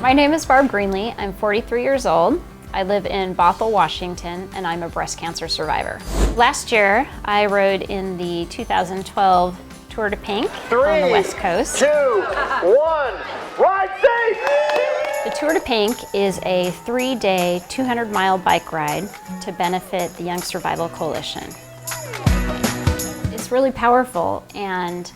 My name is Barb Greenlee. I'm 43 years old. I live in Bothell, Washington, and I'm a breast cancer survivor. Last year, I rode in the 2012 Tour de Pink on the West Coast. 3, 2, 1, ride safe! The Tour de Pink is a 3-day, 200-mile bike ride to benefit the Young Survival Coalition. It's really powerful, and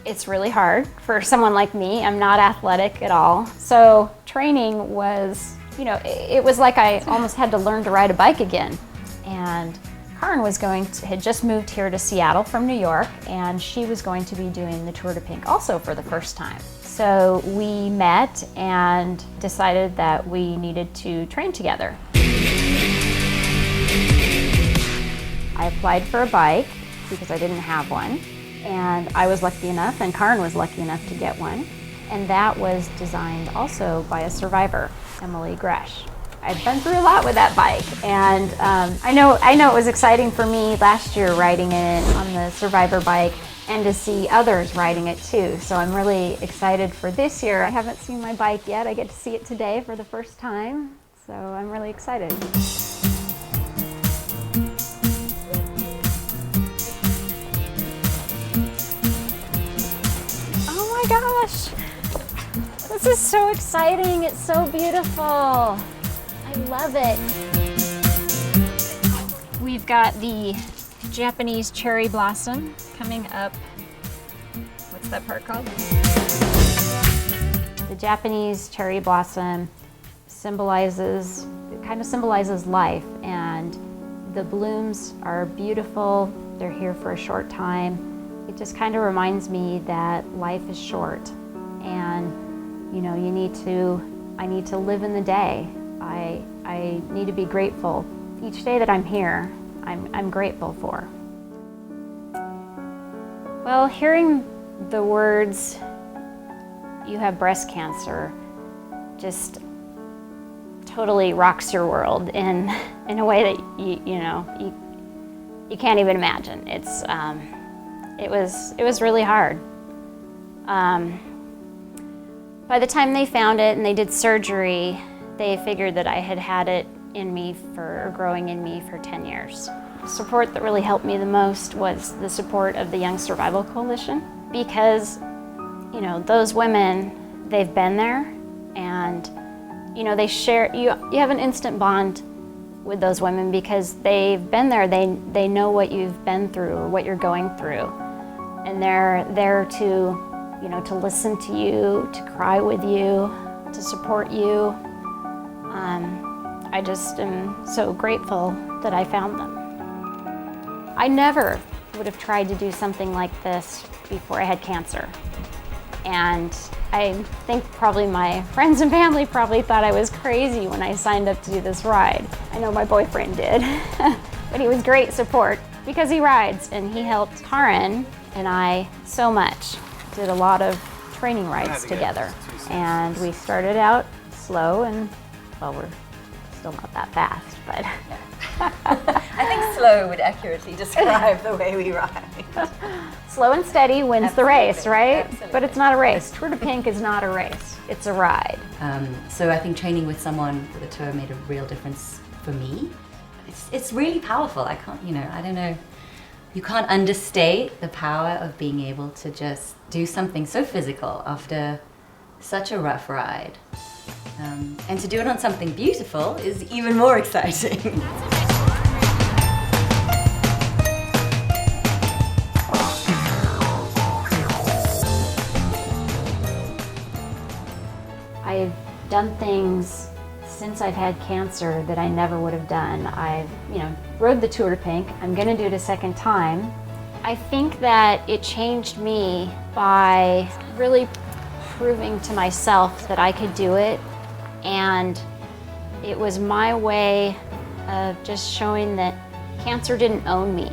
it's really hard for someone like me. I'm not athletic at all. So training was, it was like I almost had to learn to ride a bike again. And Karen had just moved here to Seattle from New York, and she was going to be doing the Tour de Pink also for the first time. So we met and decided that we needed to train together. I applied for a bike because I didn't have one. And I was lucky enough, and Karen was lucky enough to get one. And that was designed also by a survivor, Emily Gresh. I've been through a lot with that bike, and I know it was exciting for me last year riding it on the survivor bike and to see others riding it too. So I'm really excited for this year. I haven't seen my bike yet. I get to see it today for the first time, so I'm really excited. Oh my gosh, this is so exciting. It's so beautiful. I love it. We've got the Japanese cherry blossom coming up. What's that part called? The Japanese cherry blossom kind of symbolizes life, and the blooms are beautiful. They're here for a short time. It just kind of reminds me that life is short, and I need to live in the day. I need to be grateful. Each day that I'm here, I'm grateful for. Well, hearing the words, "You have breast cancer," just totally rocks your world in a way that you can't even imagine. It was really hard. By the time they found it and they did surgery, they figured that I had it in me growing in me for 10 years. The support that really helped me the most was the support of the Young Survival Coalition, because those women, they've been there, and they share. You have an instant bond with those women because they've been there. They know what you've been through or what you're going through, and they're there to listen to you, to cry with you, to support you. I just am so grateful that I found them. I never would have tried to do something like this before I had cancer. And I think probably my friends and family probably thought I was crazy when I signed up to do this ride. I know my boyfriend did, but he was great support because he rides, and he helped Karen and I so much. Did a lot of training rides together, and we started out slow, and well, we're still not that fast, but I think slow would accurately describe the way we ride. Slow and steady wins the race, right? Absolutely. But it's not a race. Tour de Pink is not a race. It's a ride. So I think training with someone for the tour made a real difference for me. It's really powerful. I don't know. You can't understate the power of being able to just do something so physical after such a rough ride. And to do it on something beautiful is even more exciting. I've done things since I've had cancer that I never would have done. I've, rode the Tour de Pink. I'm gonna do it a second time. I think that it changed me by really proving to myself that I could do it, and it was my way of just showing that cancer didn't own me.